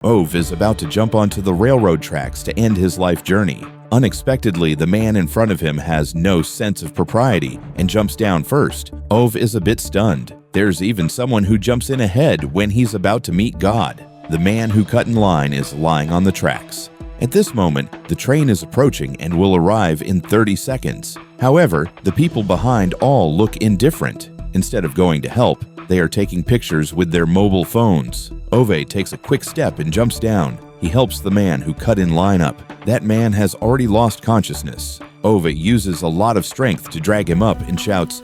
Ove is about to jump onto the railroad tracks to end his life journey. Unexpectedly, the man in front of him has no sense of propriety and jumps down first. Ove is a bit stunned. There's even someone who jumps in ahead when he's about to meet God. The man who cut in line is lying on the tracks. At this moment, the train is approaching and will arrive in 30 seconds. However, the people behind all look indifferent. Instead of going to help, they are taking pictures with their mobile phones. Ove takes a quick step and jumps down. He helps the man who cut in line up. That man has already lost consciousness. Ove uses a lot of strength to drag him up and shouts,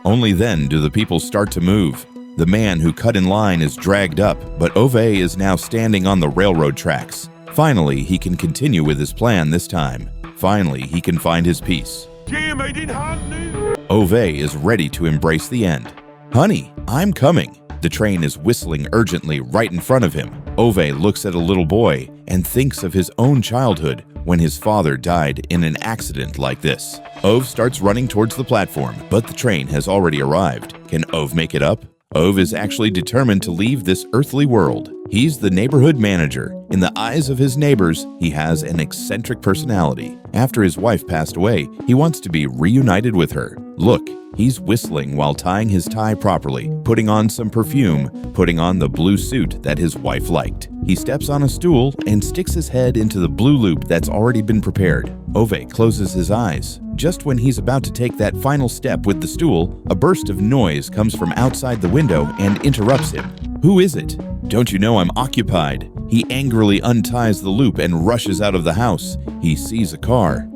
Only then do the people start to move. The man who cut in line is dragged up, but Ove is now standing on the railroad tracks. Finally, he can continue with his plan this time. Finally, he can find his peace. Ove is ready to embrace the end. Honey, I'm coming. The train is whistling urgently right in front of him. Ove looks at a little boy and thinks of his own childhood when his father died in an accident like this. Ove starts running towards the platform, but the train has already arrived. Can Ove make it up? Ove is actually determined to leave this earthly world. He's the neighborhood manager. In the eyes of his neighbors, he has an eccentric personality. After his wife passed away, he wants to be reunited with her. Look, he's whistling while tying his tie properly, putting on some perfume, putting on the blue suit that his wife liked. He steps on a stool and sticks his head into the blue loop that's already been prepared. Ove closes his eyes. Just when he's about to take that final step with the stool, a burst of noise comes from outside the window and interrupts him. Who is it? Don't you know I'm occupied? He angrily unties the loop and rushes out of the house. He sees a car.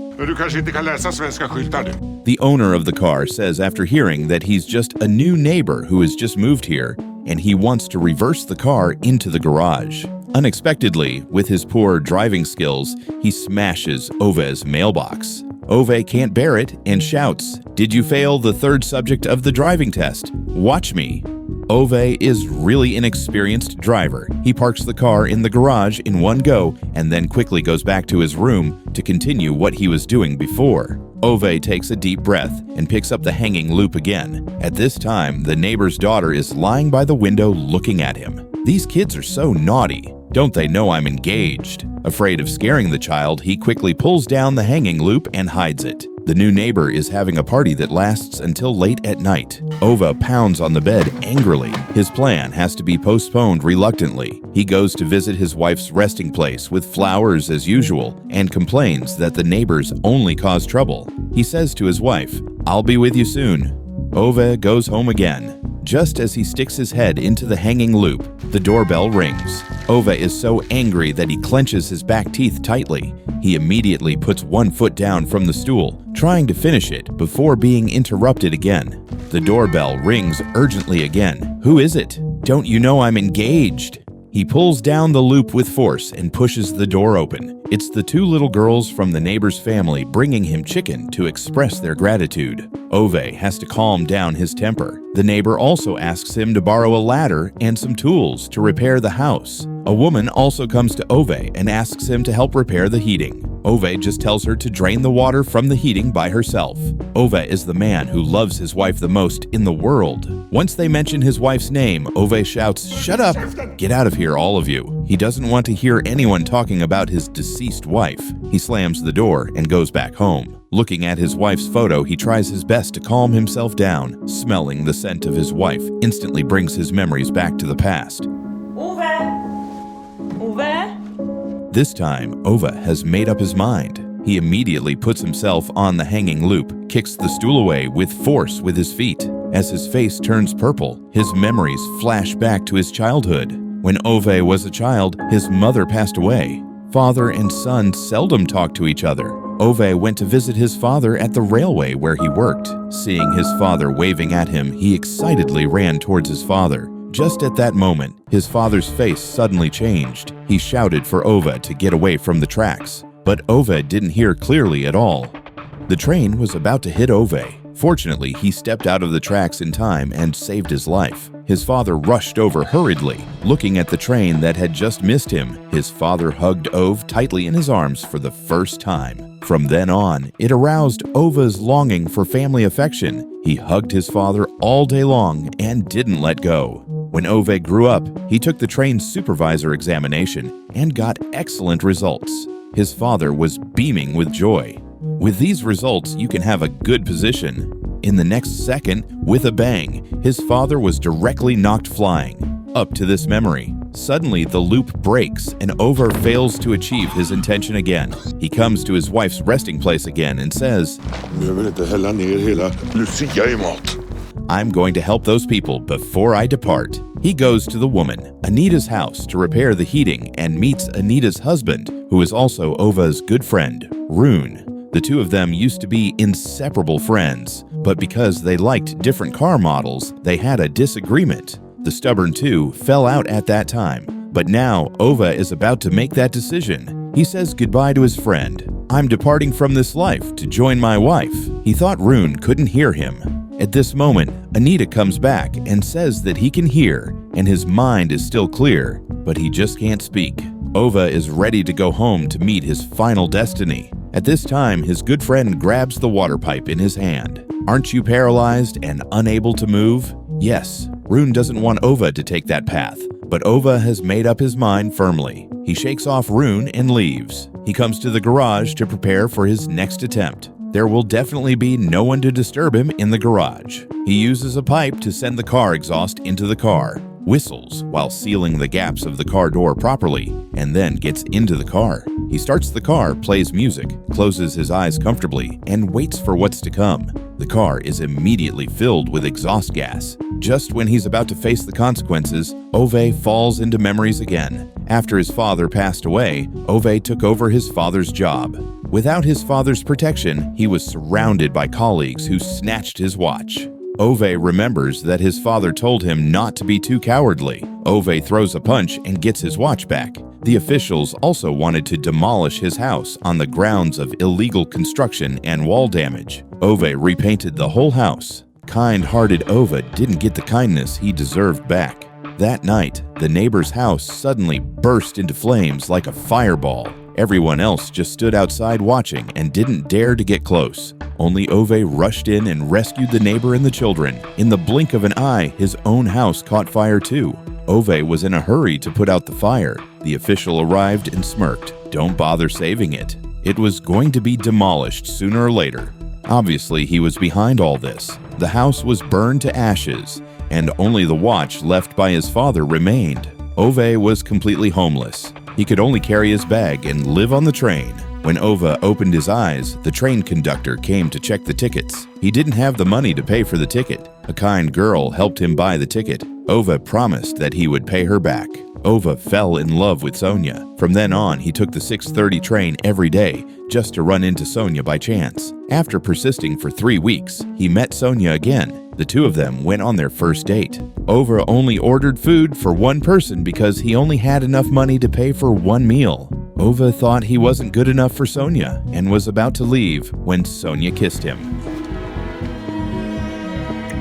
The owner of the car says after hearing that he's just a new neighbor who has just moved here, and he wants to reverse the car into the garage. Unexpectedly, with his poor driving skills, he smashes Ove's mailbox. Ove can't bear it and shouts, "Did you fail the third subject of the driving test? Watch me." Ove is really an experienced driver. He parks the car in the garage in one go and then quickly goes back to his room to continue what he was doing before. Ove takes a deep breath and picks up the hanging loop again. At this time, the neighbor's daughter is lying by the window looking at him. These kids are so naughty. Don't they know I'm engaged? Afraid of scaring the child, he quickly pulls down the hanging loop and hides it. The new neighbor is having a party that lasts until late at night. Ove pounds on the bed angrily. His plan has to be postponed reluctantly. He goes to visit his wife's resting place with flowers as usual and complains that the neighbors only cause trouble. He says to his wife, "I'll be with you soon." Ove goes home again. Just as he sticks his head into the hanging loop, the doorbell rings. Ove is so angry that he clenches his back teeth tightly. He immediately puts one foot down from the stool, trying to finish it before being interrupted again. The doorbell rings urgently again. Who is it? Don't you know I'm engaged? He pulls down the loop with force and pushes the door open. It's the two little girls from the neighbor's family bringing him chicken to express their gratitude. Ove has to calm down his temper. The neighbor also asks him to borrow a ladder and some tools to repair the house. A woman also comes to Ove and asks him to help repair the heating. Ove just tells her to drain the water from the heating by herself. Ove is the man who loves his wife the most in the world. Once they mention his wife's name, Ove shouts, "Shut up! Get out of here, all of you." He doesn't want to hear anyone talking about his deceased wife. He slams the door and goes back home. Looking at his wife's photo, he tries his best to calm himself down. Smelling the scent of his wife instantly brings his memories back to the past. This time, Ove has made up his mind. He immediately puts himself on the hanging loop, kicks the stool away with force with his feet. As his face turns purple, his memories flash back to his childhood. When Ove was a child, his mother passed away. Father and son seldom talked to each other. Ove went to visit his father at the railway where he worked. Seeing his father waving at him, he excitedly ran towards his father. Just at that moment, his father's face suddenly changed. He shouted for Ove to get away from the tracks, but Ove didn't hear clearly at all. The train was about to hit Ove. Fortunately, he stepped out of the tracks in time and saved his life. His father rushed over hurriedly, looking at the train that had just missed him. His father hugged Ove tightly in his arms for the first time. From then on, it aroused Ove's longing for family affection. He hugged his father all day long and didn't let go. When Ove grew up, he took the train's supervisor examination and got excellent results. His father was beaming with joy. With these results, you can have a good position. In the next second, with a bang, his father was directly knocked flying. Up to this memory, suddenly the loop breaks and Ove fails to achieve his intention again. He comes to his wife's resting place again and says, "I'm going to help those people before I depart." He goes to the woman, Anita's house, to repair the heating and meets Anita's husband, who is also Ove's good friend, Rune. The two of them used to be inseparable friends, but because they liked different car models, they had a disagreement. The stubborn two fell out at that time, but now Ove is about to make that decision. He says goodbye to his friend. "I'm departing from this life to join my wife." He thought Rune couldn't hear him. At this moment, Anita comes back and says that he can hear, and his mind is still clear, but he just can't speak. Ove is ready to go home to meet his final destiny. At this time, his good friend grabs the water pipe in his hand. "Aren't you paralyzed and unable to move?" Yes, Rune doesn't want Ove to take that path, but Ove has made up his mind firmly. He shakes off Rune and leaves. He comes to the garage to prepare for his next attempt. There will definitely be no one to disturb him in the garage. He uses a pipe to send the car exhaust into the car, whistles while sealing the gaps of the car door properly, and then gets into the car. He starts the car, plays music, closes his eyes comfortably, and waits for what's to come. The car is immediately filled with exhaust gas. Just when he's about to face the consequences, Ove falls into memories again. After his father passed away, Ove took over his father's job. Without his father's protection, he was surrounded by colleagues who snatched his watch. Ove remembers that his father told him not to be too cowardly. Ove throws a punch and gets his watch back. The officials also wanted to demolish his house on the grounds of illegal construction and wall damage. Ove repainted the whole house. Kind-hearted Ove didn't get the kindness he deserved back. That night, the neighbor's house suddenly burst into flames like a fireball. Everyone else just stood outside watching and didn't dare to get close. Only Ove rushed in and rescued the neighbor and the children. In the blink of an eye, his own house caught fire too. Ove was in a hurry to put out the fire. The official arrived and smirked. "Don't bother saving it. It was going to be demolished sooner or later." Obviously, he was behind all this. The house was burned to ashes, and only the watch left by his father remained. Ove was completely homeless. He could only carry his bag and live on the train. When Ove opened his eyes, the train conductor came to check the tickets. He didn't have the money to pay for the ticket. A kind girl helped him buy the ticket. Ove promised that he would pay her back. Ove fell in love with Sonia. From then on, he took the 6:30 train every day just to run into Sonia by chance. After persisting for 3 weeks, he met Sonia again. The two of them went on their first date. Ove only ordered food for one person because he only had enough money to pay for one meal. Ove thought he wasn't good enough for Sonia and was about to leave when Sonia kissed him.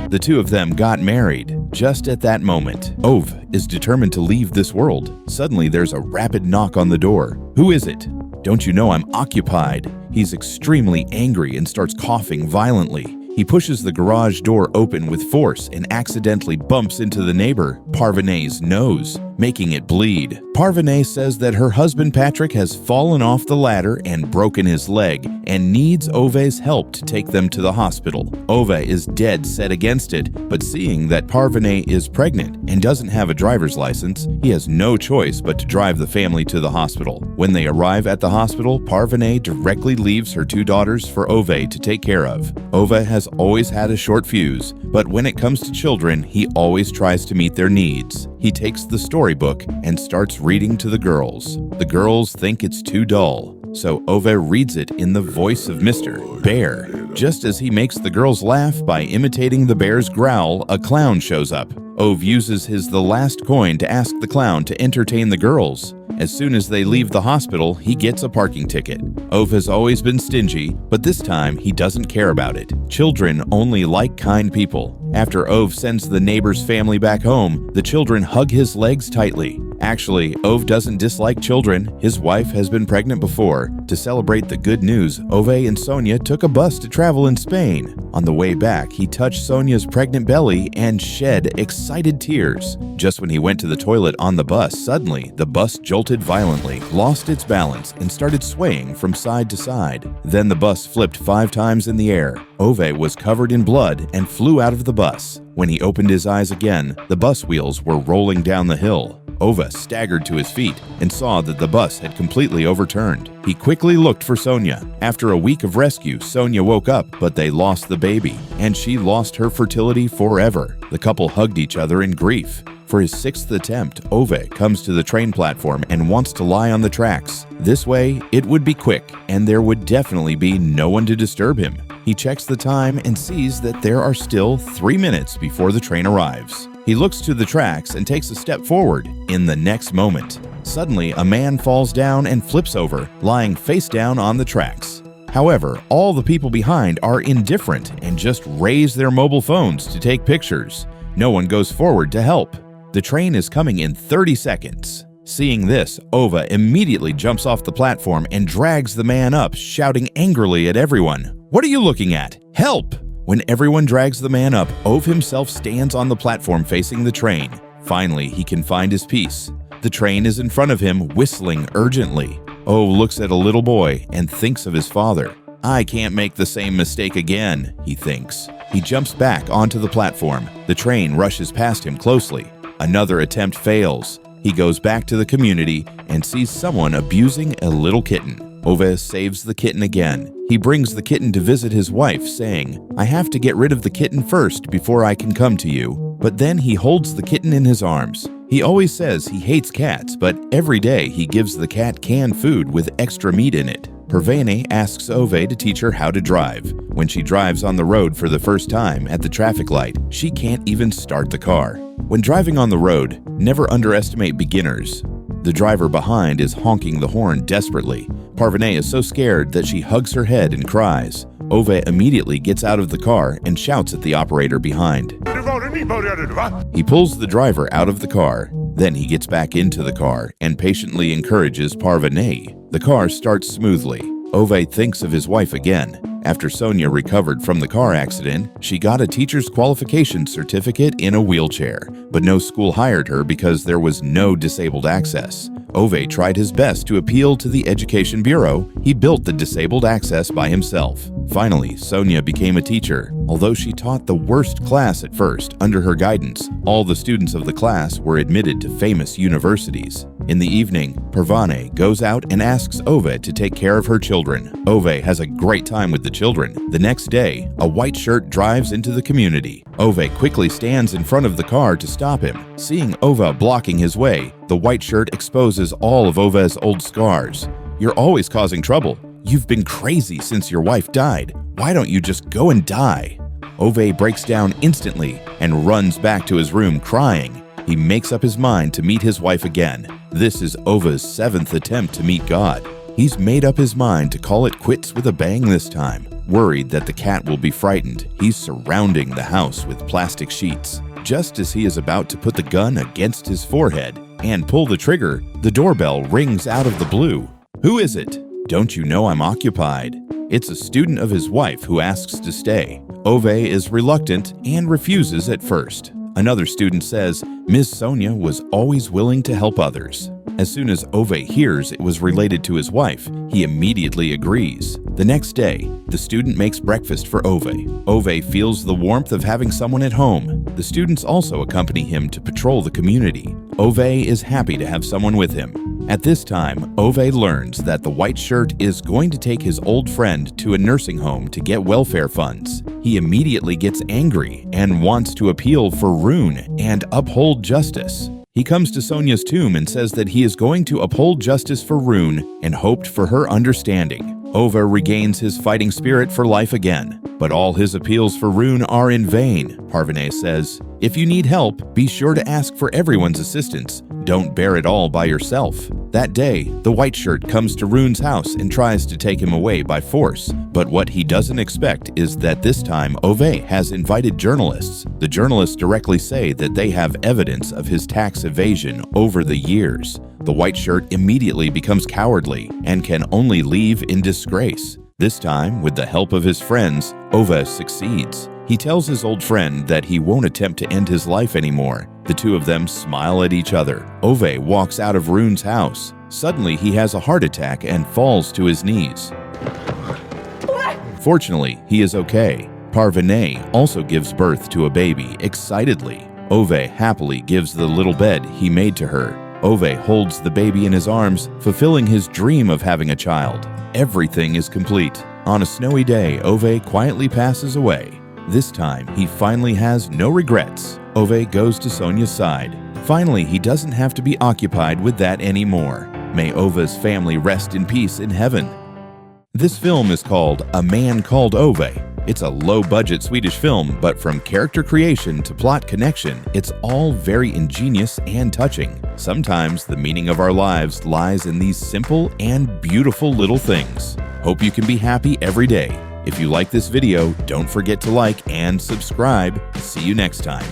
The two of them got married. Just at that moment, Ove is determined to leave this world. Suddenly, there's a rapid knock on the door. "Who is it?" "Don't you know I'm occupied?" He's extremely angry and starts coughing violently. He pushes the garage door open with force and accidentally bumps into the neighbor, Parvenet's nose, making it bleed. Parvenet says that her husband Patrick has fallen off the ladder and broken his leg and needs Ove's help to take them to the hospital. Ove is dead set against it, but seeing that Parvenet is pregnant and doesn't have a driver's license, he has no choice but to drive the family to the hospital. When they arrive at the hospital, Parvenet directly leaves her 2 daughters for Ove to take care of. Ove has always had a short fuse, but when it comes to children, he always tries to meet their needs. He takes the storybook and starts reading to the girls. The girls think it's too dull, so Ove reads it in the voice of Mr. Bear. Just as he makes the girls laugh by imitating the bear's growl, a clown shows up. Ove uses his the last coin to ask the clown to entertain the girls. As soon as they leave the hospital, he gets a parking ticket. Ove has always been stingy, but this time he doesn't care about it. Children only like kind people. After Ove sends the neighbor's family back home, the children hug his legs tightly. Actually, Ove doesn't dislike children. His wife has been pregnant before. To celebrate the good news, Ove and Sonia took a bus to travel in Spain. On the way back, he touched Sonia's pregnant belly and shed excited tears. Just when he went to the toilet on the bus, suddenly the bus jolted violently, lost its balance, and started swaying from side to side. Then the bus flipped 5 times in the air. Ove was covered in blood and flew out of the bus. When he opened his eyes again, the bus wheels were rolling down the hill. Ove staggered to his feet and saw that the bus had completely overturned. He quickly looked for Sonia. After a week of rescue, Sonia woke up, but they lost the baby, and she lost her fertility forever. The couple hugged each other in grief. For his 6th attempt, Ove comes to the train platform and wants to lie on the tracks. This way, it would be quick, and there would definitely be no one to disturb him. He checks the time and sees that there are still 3 minutes before the train arrives. He looks to the tracks and takes a step forward. In the next moment, suddenly a man falls down and flips over, lying face down on the tracks. However, all the people behind are indifferent and just raise their mobile phones to take pictures. No one goes forward to help. The train is coming in 30 seconds. Seeing this, Ove immediately jumps off the platform and drags the man up, shouting angrily at everyone, "What are you looking at? Help!" When everyone drags the man up, Ove himself stands on the platform facing the train. Finally, he can find his peace. The train is in front of him, whistling urgently. Ove looks at a little boy and thinks of his father. "I can't make the same mistake again," he thinks. He jumps back onto the platform. The train rushes past him closely. Another attempt fails. He goes back to the community and sees someone abusing a little kitten. Ove saves the kitten again. He brings the kitten to visit his wife, saying, "I have to get rid of the kitten first before I can come to you." But then he holds the kitten in his arms. He always says he hates cats, but every day he gives the cat canned food with extra meat in it. Pervane asks Ove to teach her how to drive. When she drives on the road for the first time at the traffic light, she can't even start the car. When driving on the road, never underestimate beginners. The driver behind is honking the horn desperately. Parvane is so scared that she hugs her head and cries. Ove immediately gets out of the car and shouts at the operator behind. He pulls the driver out of the car. Then he gets back into the car and patiently encourages Parvane. The car starts smoothly. Ove thinks of his wife again. After Sonia recovered from the car accident, she got a teacher's qualification certificate in a wheelchair, but no school hired her because there was no disabled access. Ove tried his best to appeal to the Education Bureau. He built the disabled access by himself. Finally, Sonia became a teacher. Although she taught the worst class at first, under her guidance, all the students of the class were admitted to famous universities. In the evening, Parvane goes out and asks Ove to take care of her children. Ove has a great time with the children. The next day, a white shirt drives into the community. Ove quickly stands in front of the car to stop him. Seeing Ove blocking his way, the white shirt exposes all of Ove's old scars. "You're always causing trouble. You've been crazy since your wife died. Why don't you just go and die?" Ove breaks down instantly and runs back to his room crying. He makes up his mind to meet his wife again. This is Ove's 7th attempt to meet God. He's made up his mind to call it quits with a bang this time. Worried that the cat will be frightened, he's surrounding the house with plastic sheets. Just as he is about to put the gun against his forehead and pull the trigger, the doorbell rings out of the blue. "Who is it?" "Don't you know I'm occupied?" It's a student of his wife who asks to stay. Ove is reluctant and refuses at first. Another student says Ms. Sonia was always willing to help others. As soon as Ove hears it was related to his wife, he immediately agrees. The next day, the student makes breakfast for Ove. Ove feels the warmth of having someone at home. The students also accompany him to patrol the community. Ove is happy to have someone with him. At this time, Ove learns that the white shirt is going to take his old friend to a nursing home to get welfare funds. He immediately gets angry and wants to appeal for Rune and uphold justice. He comes to Sonia's tomb and says that he is going to uphold justice for Rune and hoped for her understanding. Ove regains his fighting spirit for life again, but all his appeals for Rune are in vain. Parvane says, "If you need help, be sure to ask for everyone's assistance. Don't bear it all by yourself. That day, the white shirt comes to Rune's house and tries to take him away by force. But what he doesn't expect is that this time Ove has invited journalists. The journalists directly say that they have evidence of his tax evasion over the years. The white shirt immediately becomes cowardly and can only leave in disgrace. This time, with the help of his friends, Ove succeeds. He tells his old friend that he won't attempt to end his life anymore. The two of them smile at each other. Ove walks out of Rune's house. Suddenly, he has a heart attack and falls to his knees. Fortunately, he is okay. Parvene also gives birth to a baby excitedly. Ove happily gives the little bed he made to her. Ove holds the baby in his arms, fulfilling his dream of having a child. Everything is complete. On a snowy day, Ove quietly passes away. This time, he finally has no regrets. Ove goes to Sonia's side. Finally, he doesn't have to be occupied with that anymore. May Ove's family rest in peace in heaven. This film is called A Man Called Ove. It's a low-budget Swedish film, but from character creation to plot connection, it's all very ingenious and touching. Sometimes the meaning of our lives lies in these simple and beautiful little things. Hope you can be happy every day. If you like this video, don't forget to like and subscribe. See you next time.